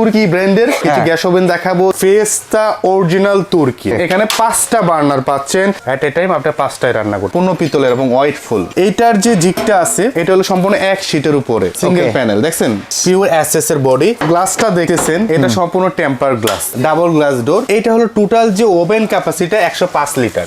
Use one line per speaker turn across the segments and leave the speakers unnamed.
তুর্কি ব্র্যান্ডের কিছু গ্যাস ওভেন দেখাবো। ফেস্তা অরিজিনাল তুর্কি, এখানে 5টা বার্নার পাচ্ছেন এট এ টাইম, আপনি 5টায় রান্না করুন। পূর্ণ পিতলের এবং হোয়াইট ফুল। এইটার যে জিগটা আছে এটা হলো সম্পূর্ণ এক শীটের উপরে সিঙ্গেল প্যানেল, দেখছেন পিওর এসএস এর বডি। গ্লাসটা দেখেছেন এটা সম্পূর্ণ temper glass, double glass door. এটা হলো টোটাল যে oven capacity 105 litre.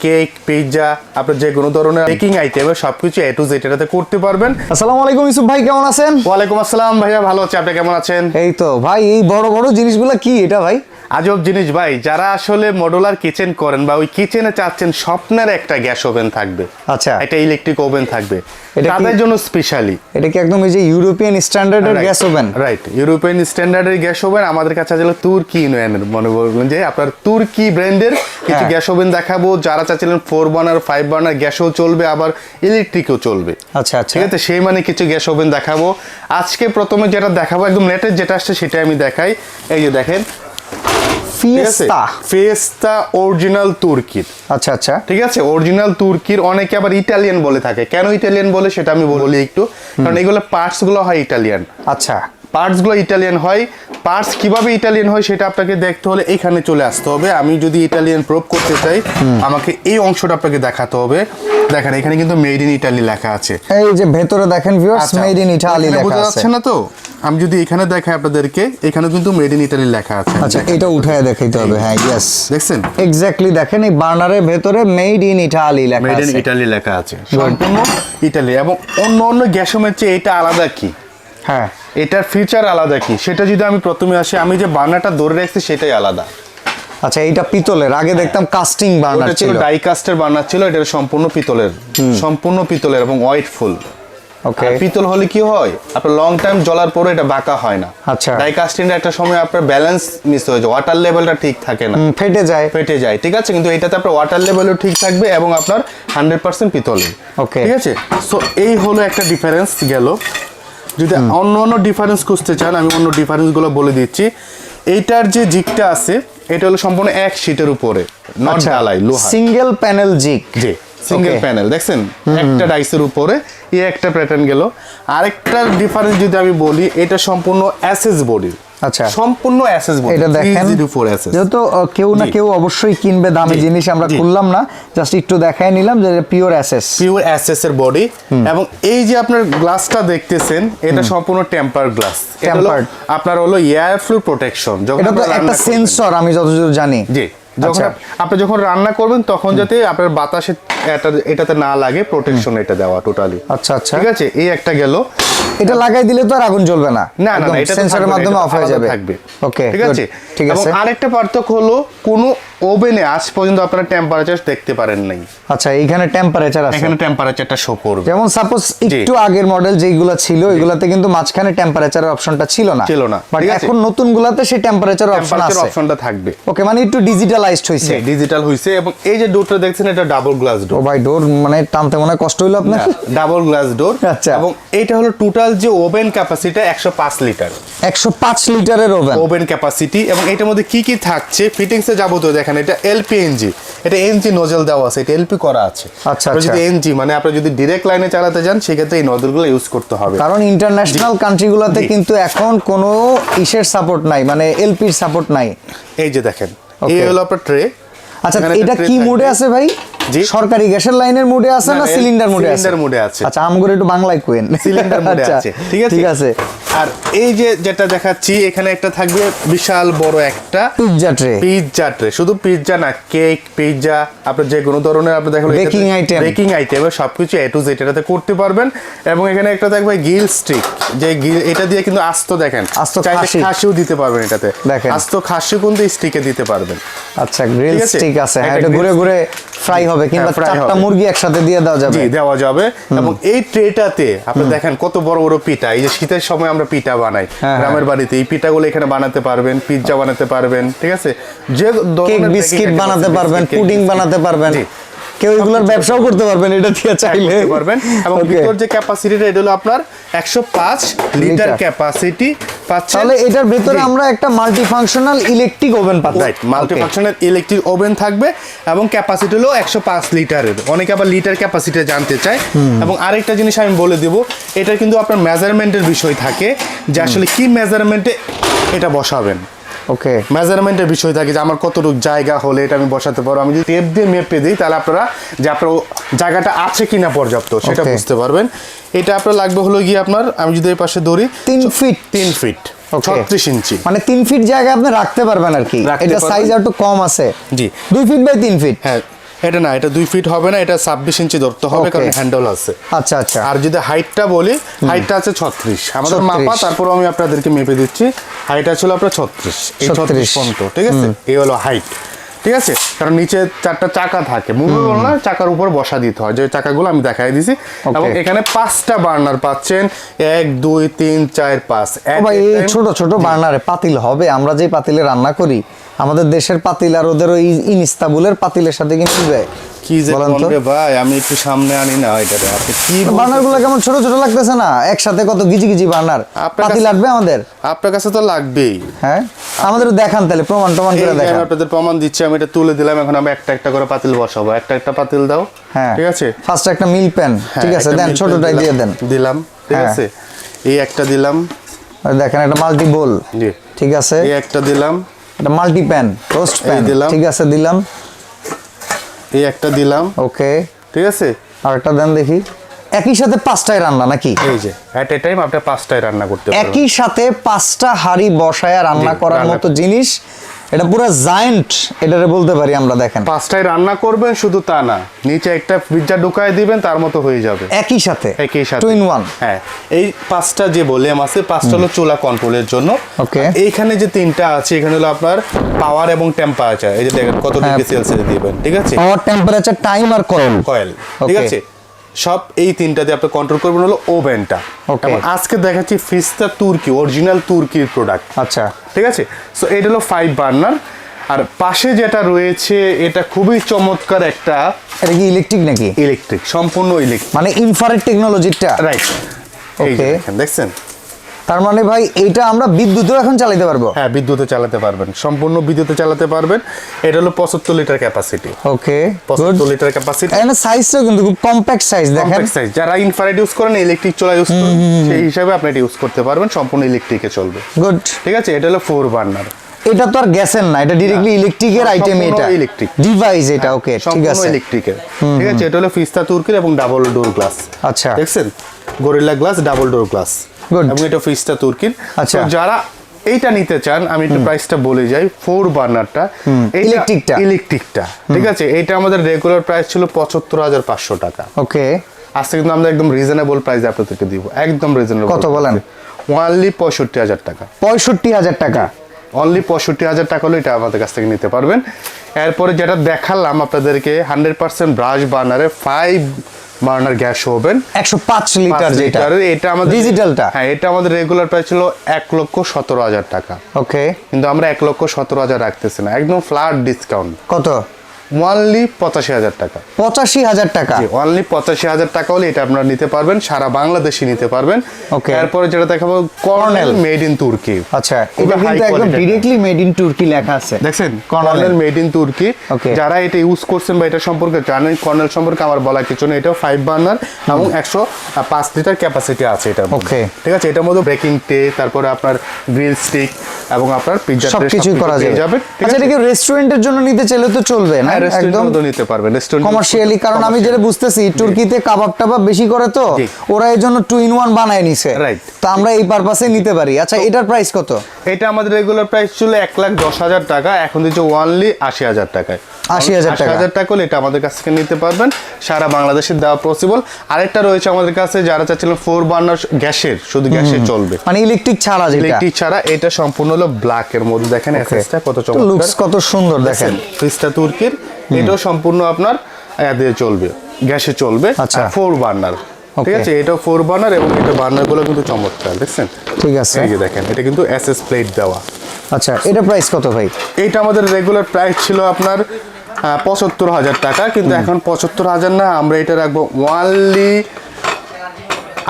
Cake, pizza, আপনি যে কোনো ধরনের বেকিং আইটেম সবকিছু এ টু জেড এটাতে করতে পারবেন।
আসসালামু আলাইকুম ইউসুফ ভাই, কেমন আছেন?
ওয়ালাইকুম আসসালাম ভাইয়া, ভালো আছি, আপনি কেমন আছেন?
এই তো ভাই, এই বড় বড় জিনিসগুলো কি এটা ভাই?
আজব জিনিস ভাই, যারা আসলে মডুলার কিচেন করেন বা ওই কিচেনে চাচ্ছেন স্বপ্নের একটা গ্যাস ওভেন থাকবে,
আচ্ছা
একটা ইলেকট্রিক ওভেন থাকবে,
এটা
তাদের জন্য স্পেশালি।
এটা কি একদম এই যে ইউরোপিয়ান স্ট্যান্ডার্ডের গ্যাস ওভেন?
রাইট, ইউরোপিয়ান স্ট্যান্ডার্ডের গ্যাস ওভেন। আমাদের কাছে আছে তুর্কি ইউনিয়নের, মনে বলবেন যে আপনার তুর্কি ব্র্যান্ডের কিছু গ্যাস ওভেন দেখাবো। যারা চাচ্ছিলেন 4 বার্নার 5 বার্নার গ্যাসও চলবে, আবার ইলেকট্রিকও চলবে।
আচ্ছা আচ্ছা,
ঠিক আছে, সেই মানে কিছু গ্যাস ওভেন দেখাবো আজকে। প্রথমে যেটা দেখাবো একদম লেটেস্ট যেটা আসছে সেটা আমি দেখাই। এই যে দেখেন ফেস্তা অরিজিনাল তুর্কির।
আচ্ছা আচ্ছা,
ঠিক আছে, অরিজিনাল তুর্কির। অনেকে আবার ইটালিয়ান বলে থাকে। কেন ইটালিয়ান বলে সেটা আমি বলি একটু, কারণ এগুলো পার্টস গুলো হয় ইটালিয়ান।
আচ্ছা,
পার্টস গুলো ইটালিয়ান হয়। পার্টস কিভাবে ইটালিয়ান হয় সেটা আপনাকে দেখতে হলে এখানে চলে আসতে হবে। আমি যদি ইটালিয়ান প্রুভ করতে চাই, আমাকে এই অংশটা আপনাকে দেখাতে হবে। দেখেন এখানে কিন্তু মেড ইন ইটালি লেখা আছে।
এই যে ভেতরে দেখেন ভিউয়ার্স, মেড ইন ইটালি লেখা আছে।
বোঝা যাচ্ছে না তো? আমি যদি এখানে দেখাই আপনাদেরকে, এখানে কিন্তু মেড ইন ইটালি লেখা আছে।
আচ্ছা, এটা উঠায় দেখাইতে হবে। হ্যাঁ, ইয়েস,
দেখছেন
এক্স্যাক্টলি। দেখেন এই বার্নারের ভেতরে মেড ইন ইটালি লেখা আছে।
মেড ইন ইটালি লেখা আছে, সম্পূর্ণ ইটালি। এবং অন্য গ্যাসোমের চেয়ে এটা আলাদা কি?
হ্যাঁ,
এটার ফিচার আলাদা কি সেটা যদি আমি প্রথমে আসি, আমি যে বার্নারটা ধরে রাখছি সেটাই আলাদা।
আচ্ছা, এইটা পিতলের, আগে দেখতাম কাস্টিং বার্নার ছিল,
ডাই কাস্টের বার্নার ছিল। এটা সম্পূর্ণ পিতলের এবং হোয়াইট ফুল।
ওকে,
পিতল হলে কি হয়, আপনার লং টাইম জ্বলার পরে এটা বাঁকা হয় না।
আচ্ছা,
ডাই কাস্টিং একটা সময় আপনার ব্যালেন্স মিস হয়ে যায়, ওয়াটার লেভেলটা ঠিক থাকে না, ফেটে যায়। ঠিক আছে, কিন্তু এটাতে আপনার ওয়াটার লেভেলও ঠিক থাকবে এবং আপনার 100% পিতলের।
ওকে,
ঠিক আছে। সো এই হলো একটা ডিফারেন্স গেল। যদি অন্য ডিফারেন্স খুঁজতে চান, আমি অন্য ডিফারেন্সগুলো বলে দিচ্ছি। এইটার যে জিগটা আছে এটা হলো সম্পূর্ণ এক শীটের উপরে, নট ঢালাই, লোহা,
সিঙ্গেল প্যানেল জিগ।
জি, সিঙ্গেল প্যানেল। দেখছেন একটা ডাইসের উপরে এই একটা প্যাটার্ন গেল। আরেকটা ডিফারেন্স যদি আমি বলি, এটা সম্পূর্ণ এসএস বডি।
আচ্ছা,
সম্পূর্ণ এসএস বডি।
এটা দেখেন, যেহেতু কেউ না কেউ অবশ্যই কিনবে দামি জিনিস, আমরা খুললাম না, জাস্ট একটু দেখাই নিলাম যে পিওর এসএস এর
বডি। এবং এই যে আপনার গ্লাসটা দেখতেছেন, এটা সম্পূর্ণ টেম্পার গ্লাস। আপনার হলো এয়ার ফ্লো প্রোটেকশন।
এটা তো একটা সেন্সর, আমি যতদূর জানি।
জি, আপনি যখন রান্না করবেন তখন যাতে আপনার বাতাসে এটাতে না লাগে, প্রোটেকশন এটা দেওয়া টোটালি।
আচ্ছা আচ্ছা,
ঠিক আছে, এই একটা গেল।
এটা লাগাই দিলে তো আর আগুন জ্বলবে না,
না না, এটা
সেন্সরের মাধ্যমে অফ হয়ে যাবে।
ওকে, ঠিক আছে। এবং আরেকটা পার্থক্য হলো, কোন ওভেনে আজ পর্যন্ত আপনারা টেম্পারেচার দেখতে পারেন নাই।
আচ্ছা, এইখানে টেম্পারেচার আছে,
এখানে টেম্পারেচারটা শো করবে।
যেমন সাপোজ একটু আগের মডেল যেগুলো ছিল, এগুলাতে কিন্তু মাঝখানে টেম্পারেচারের অপশনটা ছিল না। বাট এখন নতুন গুলাতে সেই টেম্পারেচার অপশনটা
থাকবে।
ওকে, মানে একটু ডিজিটালাইজড হইছে।
ডিজিটাল হইছে। এবং এই যে ডোরটা দেখছেন, এটা ডাবল গ্লাস ডোর।
ও ভাই, ডোর মানে টানতে মনে কষ্ট হইলো আপনার।
Double glass door.
আচ্ছা,
এবং এটা হলো টোটাল যে ওভেন ক্যাপাসিটি 105 লিটার।
105 লিটারের ওভেন
ক্যাপাসিটি। এবং এটার মধ্যে কি কি থাকছে ফিটিংসে যাবতীয় দেখেন। এটা এলপিএনজি, এটা এনজি নোজেল দেওয়া আছে, এটা এলপি করা আছে।
আচ্ছা,
যদি এনজি মানে আপনি যদি ডাইরেক্ট লাইনে চালাতে যান, সেক্ষেত্রে এই নজলগুলো ইউজ করতে হবে,
কারণ ইন্টারন্যাশনাল কান্ট্রিগুলোতে কিন্তু এখন কোনো ইসের সাপোর্ট নাই, মানে এলপির সাপোর্ট নাই।
এই যে দেখেন, এই হলো আপনার ট্রে।
আচ্ছা, এটা কি মোডে আছে ভাই? সরকারি গ্যাসের লাইনের মোডে আছে না সিলিন্ডার মোডে আছে?
সিলিন্ডার মোডে আছে।
আচ্ছা, আমগরে একটু বাংলায় কোয়েন।
সিলিন্ডার মোডে আছে, ঠিক আছে। আর এই যে যেটা দেখাচ্ছি, এখানে একটা থাকবে বিশাল বড় একটা পিৎজা ট্রে। শুধু পিৎজা না, কেক, পিৎজা, আপনি যে কোনো ধরনের আপনি দেখেন বেকিং আইটেম সবকিছু এ টু জেড এটাতে করতে পারবেন। এবং এখানে একটা থাকবে গ্রিল স্টিক, যে এটা দিয়ে কিন্তু আস্ত দেখেন, খাসিও দিতে পারবেন এটাতে। আস্ত খাসিও কিন্তু স্টিকে দিতে পারবেন।
আচ্ছা, গ্রিল স্টিক আছে, এটা ঘুরে ঘুরে ফ্রাই হবে, কিংবা চারটা মুরগি একসাথে দিয়ে দেওয়া যাবে। এবং এই ট্রেটাতে আপনি দেখেন কত বড় বড় পিঠা। এই যে শীতের সময় আমরা পিঠা বানাই গ্রামের বাড়িতে, এই পিঠাগুলো এখানে বানাতে পারবেন, পিৎজা বানাতে পারবেন। ঠিক আছে, যে কেক, বিস্কিট বানাতে পারবেন, পুডিং বানাতে পারবেন। কেউ এগুলোর ব্যবসাও করতে পারবেন এটা দিয়ে চাইলে
পারবেন। এবং ভিতর যে ক্যাপাসিটিটা এটা হলো আপনার 105 লিটার ক্যাপাসিটি পাচ্ছেন।
তাহলে এটার ভিতরে আমরা একটা মাল্টি ফাংশনাল ইলেকট্রিক ওভেন পাবো।
Right, multi functional electric oven থাকবে এবং ক্যাপাসিটি হলো 105 লিটারের। অনেকে আবার লিটার ক্যাপাসিটি জানতে চায়। এবং আরেকটা জিনিস আমি বলে দেব, এটা কিন্তু আপনার মেজারমেন্টের বিষয় থাকে যে আসলে কি মেজারমেন্টে এটা বসাবেন।
ওকে,
মেজারমেন্টের বিষয় থাকে যে আমার কতটুকু জায়গা হলে এটা আমি বসাতে পারবো। আমি যদি টেপ দিয়ে মেপে দিই তাহলে আপনারা যে আপনার জায়গাটা আছে কিনা পর্যাপ্ত সেটা বুঝতে পারবেন। এটা আপনার লাগবে হলো গিয়ে আপনার, আমি যদি এই পাশে ধরি
3 ফিট
36 ইঞ্চি,
মানে 3 ফিট জায়গা আপনি রাখতে পারবেন আর কি। এটা সাইজ একটু কম আছে।
জি,
2 ফিট বাই 3 ফিট।
হ্যাঁ, এটা না, এটা 2 ফিট হবে না, এটা 26 ইঞ্চি ধরতে হবে কারণ হ্যান্ডেল আছে।
আচ্ছা আচ্ছা।
আর যদি হাইটটা বলি, হাইটটা আছে 36 আমাদের মাপা, তারপর আমি আপনাদেরকে মেপে দিচ্ছি। হাইট আছে হলো আপনার 36, এই 36 পর্যন্ত, ঠিক আছে? এই হলো হাইট, ঠিক আছে? কারণ নিচে 4টা চাকা থাকে, মুভেবল না, চাকার উপর বসা দিতে হয়, যে চাকাগুলো আমি দেখাই দিছি। এবং এখানে 5টা বার্নার পাচ্ছেন, 1 2 3 4 5।
ভাই এই ছোট ছোট বার্নারে পাতিল হবে? আমরা যে পাতিলে রান্না করি, আমাদের দেশের পাতিল আর ওদের ওই ইনস্তাবুলের পাতিলের সাথে কি মিলবে?
কি যে বলেন রে ভাই, আমি একটু সামনে আনি না এটারে। আপনি কি
বার্নারগুলো কেমন ছোট ছোট লাগতেছে না? একসাথে কত গিজি গিজি বার্নার পাতিল লাগবে আমাদের?
আপনার কাছে তো লাগবেই।
হ্যাঁ, আমাদের দেখান তাহলে, প্রমাণ করে দেখান।
আমি আপনাদের প্রমাণ দিচ্ছি, আমি এটা তুলে দিলাম। এখন আমি একটা একটা করে পাতিল বসাবো। একটা একটা পাতিল দাও।
হ্যাঁ,
ঠিক আছে।
ফার্স্ট একটা মিল প্যান, ঠিক আছে, দেন ছোটটাই দিয়ে দেন।
দিলাম, ঠিক আছে। এই একটা দিলাম,
দেখেন একটা মাল্টি বোল,
জি,
ঠিক আছে।
এই একটা দিলাম,
এটা মাল্টি প্যান, রোস্ট প্যান দিলাম, ঠিক আছে, দিলাম।
এই একটা দিলাম,
ওকে,
ঠিক আছে।
আর একটা দেন দেখি। একই সাথে 5টায় রান্না নাকি?
এই যে এট এ টাইম আপনি 5টায় রান্না করতে পারবেন।
একই সাথে 5টা হাঁড়ি বসায় রান্না করার মতো জিনিস, এটা পুরো জায়ান্ট এটারে বলতে পারি আমরা। দেখেন
5টায় রান্না করবেন, শুধু তা না, নিচে একটা পিজ্জা ঢুকায় দিবেন, তার মতো হয়ে যাবে
একই সাথে। 2 in 1।
হ্যাঁ, এই 5টা যে ভলিউম আছে, 5টা হলো চুলা কন্ট্রোলের জন্য।
ওকে,
এইখানে যে 3টা আছে, এখানে হলো আপনার পাওয়ার এবং টেম্পারেচার। এই যে দেখেন কত ডিগ্রি সেলসিয়াস দিবেন, ঠিক আছে।
পাওয়ার, টেম্পারেচার, টাইম আর কয়েল,
ঠিক আছে। সব এই 3টাতে আপনি কন্ট্রোল করবেন হলো ওভেনটা। এবং আজকে দেখাচ্ছি ফিস্তা তুর্কি, অরিজিনাল তুর্কির প্রোডাক্ট।
আচ্ছা,
ঠিক আছে। সো এটা হলো 5 বার্নার। আর পাশে যেটা রয়েছে এটা খুবই চমৎকার একটা। এটা
কি ইলেকট্রিক নাকি?
ইলেকট্রিক, সম্পূর্ণ ইলেকট্রিক,
মানে ইনফ্রারেড টেকনোলজিটা।
রাইট। এই যে দেখেন, দেখছেন?
তার মানে ভাই এটা আমরা বিদ্যুতেও এখন চালাতে পারবো?
হ্যাঁ, বিদ্যুতে চালাতে পারবেন, সম্পূর্ণ বিদ্যুতে চালাতে পারবেন। এটা হলো 75 লিটার ক্যাপাসিটি।
ওকে,
75 লিটার ক্যাপাসিটি।
এর সাইজটাও কিন্তু খুব কম্প্যাক্ট সাইজ। দেখেন,
কম্প্যাক্ট সাইজ। যারা ইনফ্রারেড ইউজ করেন, ইলেকট্রিক চুলা ইউজ করেন, সেই হিসাবে আপনি এটা ইউজ করতে পারবেন, সম্পূর্ণ ইলেকট্রিকে চলবে।
গুড,
ঠিক আছে। এটা হলো 4 বার্নার।
এটা তো আর গ্যাসের না, এটা ডাইরেক্টলি ইলেকট্রিকের আইটেম, এটা
ইলেকট্রিক
ডিভাইস এটা। ওকে, ঠিক আছে,
ইলেকট্রিকের। ঠিক আছে। এটা হলো ফিস্তা তুর্কির এবং ডাবল ডোর গ্লাস।
আচ্ছা,
দেখছেন? গরিল্লা গ্লাস, ডাবল ডোর গ্লাস। এবং এটা ফিস্তা তুর্কির।
আচ্ছা,
যারা এইটা নিতে চান, আমি একটু প্রাইসটা বলে যাই। 4 বার্নারটা, ইলেকট্রিকটা, ঠিক আছে। এটা আমাদের রেগুলার প্রাইস ছিল 75,500 টাকা।
ওকে,
আজকে কিন্তু আমরা একদম রিজনেবল প্রাইসে আপনাদেরকে দিব, একদম রিজনেবল।
কত বলেন?
অনলি 65,000 টাকা।
65,000 টাকা,
অনলি 65,000 টাকা হলো এটা আমাদের কাছ থেকে নিতে পারবেন। এরপরে যেটা দেখালাম আপনাদেরকে, 100% ব্রাশ বার্নারে 5 বার্নার গ্যাস ওভেন,
105 লিটার, যেটা
এটা আমাদের
ডিজিটালটা।
হ্যাঁ, এটা আমাদের রেগুলার প্রাইস ছিল 1,17,000 টাকা।
ওকে,
কিন্তু আমরা 1,17,000 রাখতেছি না, একদম ফ্ল্যাট ডিসকাউন্ট।
কত?
অনলি 85,000 টাকা।
85,000 টাকা,
অনলি 85,000 টাকা হলে এটা আপনারা নিতে পারবেন, সারা বাংলাদেশে নিতে পারবেন।
ওকে,
এরপরে যেটা দেখাবো, কর্নেল মেড ইন তুর্কি।
আচ্ছা, এটা কিন্তু একদম ডাইরেক্টলি মেড ইন তুর্কি লেখা আছে,
দেখছেন? কর্নেল মেড ইন তুর্কি। যারা এটা ইউজ করছেন বা এটা সম্পর্কে জানেন, কর্নেল সম্পর্কে আমার বলা কিছু নেই। এটাও 5 বার্নার এবং 105 লিটার ক্যাপাসিটি আছে এটা।
ওকে,
ঠিক আছে। এটার মধ্যে বেকিং ট্রে, তারপরে আপনার গ্রিল স্টিক এবং আপনার পিজ্জা ট্রে
সবকিছু করা যাবে। আচ্ছা, এটা কি রেস্টুরেন্টের জন্য নিতে চাইলে তো চলবে না?
একদম নিতে পারবেন রেস্টুরেন্ট
কমার্শিয়ালি, কারণ আমি যেটা বুঝতেছি তুর্কিতে কাবাব টাবাব বেশি করে, তো ওরা এর জন্য 2 in 1 বানায় নিছে।
রাইট,
তো আমরা এই পারপাসে নিতে পারি। আচ্ছা, এটার প্রাইস কত?
এটা আমাদের রেগুলার প্রাইস ছিল 1,10,000 টাকা, এখন দিচ্ছে অনলি 80,000 টাকায়।
80,000
টাকা হলে এটা আমাদের কাছ থেকে নিতে পারবেন, সারা বাংলাদেশে দেওয়া পসিবল। আরেকটা রয়েছে আমাদের কাছে, যারা চাচ্ছিলেন 4 বার্নার গ্যাসের, শুধু গ্যাসে চলবে,
মানে ইলেকট্রিক ছাড়া, যেটা
ইলেকট্রিক ছাড়া। এটা সম্পূর্ণ হলো ব্ল্যাক এর মধ্যে। দেখেন এসএসটা কত চমৎকার,
লুকস কত সুন্দর। দেখেন
ফিস্তা তুর্কির। এটাও সম্পূর্ণ আপনার দিয়ে চলবে, গ্যাসে চলবে।
আচ্ছা,
4 বার্নার। ঠিক আছে। এটাও 4 বার্নার এবং এটা বার্নার গুলো কিন্তু চমৎকার, দেখছেন?
ঠিক আছে,
এই যে দেখেন, এটা কিন্তু এসএস প্লেট দেওয়া।
আচ্ছা, এটা প্রাইস কত ভাই?
এইটা আমাদের রেগুলার প্রাইস ছিল আপনার ৭৫,০০০ টাকা, কিন্তু এখন ৭৫,০০০ না, আমরা এটা রাখবো ওয়ানলি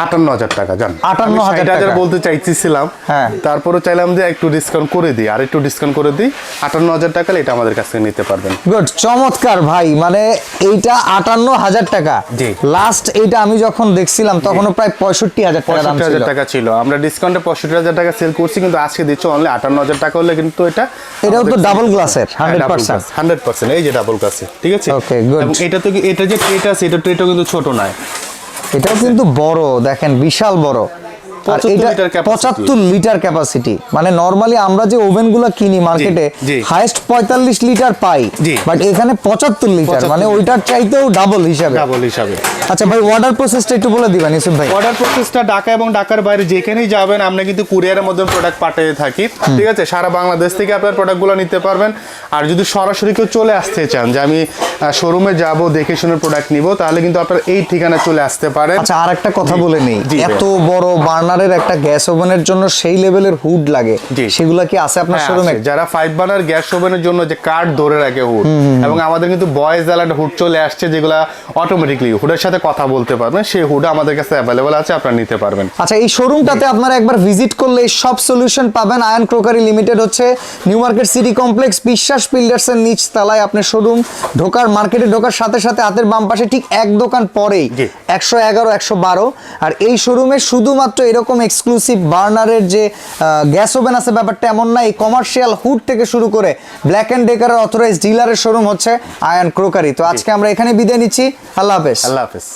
৫৮,০০০ টাকা। জান
৫৮,০০০
বলতে চাইছিলাম, তারপরে চাইলাম যে একটু ডিসকাউন্ট করে দিই, আর একটু ডিসকাউন্ট করে দিই, ৫৮,০০০ টাকা এটা আমাদের কাছ থেকে নিতে পারবেন।
গুড, চমৎকার ভাই, মানে এইটা ৫৮,০০০ টাকা। লাস্ট এইটা আমি যখন দেখছিলাম তখনও প্রায় ৬৫,০০০
টাকা ছিল। আমরা ডিসকাউন্টে ৬৫,০০০ টাকা সেল করছি, কিন্তু আজকে দিচ্ছি অনলি ৫৮,০০০ টাকা হলে, কিন্তু
এটাও তো ডাবল গ্লাসের
100%, এই যে ডাবল গ্লাসের, ঠিক আছে।
ওকে, গুড।
এবং এটা যে ট্রেটা আছে, এটা ট্রেটাও কিন্তু ছোট নয়,
এটাও কিন্তু বড়, দেখেন বিশাল বড়। আর এটা ৭৫ লিটার ক্যাপাসিটি, মানে নরমালি আমরা যে ওভেনগুলো কিনি মার্কেটে হাইয়েস্ট ৪৫ লিটার পাই, বাট এখানে ৭৫ লিটার, মানে ওইটার চাইতেও ডাবল হিসাবে। আচ্ছা ভাই, অর্ডার প্রসেসটা একটু বলে দিবেন ইউসুফ ভাই।
অর্ডার প্রসেসটা ঢাকা এবং ঢাকার বাইরে যেখানেই যাবেন আমরা কিন্তু কুরিয়ারের মাধ্যমে প্রোডাক্ট পাঠিয়ে থাকি, ঠিক আছে। সারা বাংলাদেশ থেকে আপনার প্রোডাক্টগুলো নিতে পারবেন। আর যদি সরাসরি কেউ চলে আসতে চান যে আমি শোরুমে যাব, দেখে শুনে প্রোডাক্ট নিব, তাহলে কিন্তু আপনার এই ঠিকানা চলে আসতে পারেন।
আচ্ছা, আর একটা কথা বলে নেই, এত বড় বার্নারের একটা গ্যাস ওভেনের জন্য সেই লেভেলের হুড লাগে, সেগুলো কি আছে আপনার শোরুমে?
যারা 5 বার্নার গ্যাস ওভেনের জন্য যে কাঠ ধরে রাখে হুড, এবং আমাদের কিন্তু ভয়েস অ্যালার্ট হুড চলে আসছে, যেগুলো অটোমেটিকলি হুডের সাথে কথা বলতে পারবেন, সেই হুড আমাদের কাছে অ্যাভেলেবল আছে, আপনারা নিতে পারবেন।
আচ্ছা, এই শোরুমটাতে আপনারা একবার ভিজিট করলে এই সব সলিউশন পাবেন। আয়ান ক্রকারি লিমিটেড হচ্ছে নিউ মার্কেট সিটি কমপ্লেক্স বিশ্বাস বিল্ডার্স এর নিচ তলায় আপনার শোরুম। মার্কেটে ঢোকার সাথে সাথে হাতের বাম পাশে ঠিক এক দোকান পরেই ১১১ ১১২। আর এই শোরুমে শুধুমাত্র এরকম এক্সক্লুসিভ বার্নারের যে গ্যাস ওভেন আছে ব্যাপারটা এমন না, এই কমার্শিয়াল হুড থেকে শুরু করে ব্ল্যাক এন্ড ডেকারের অথরাইজড ডিলারের শোরুম হচ্ছে আয়ান ক্রকারি। তো আজকে আমরা এখানে বিদায় নিচ্ছি, আল্লাহ হাফেজ।
আল্লাহ হাফেজ।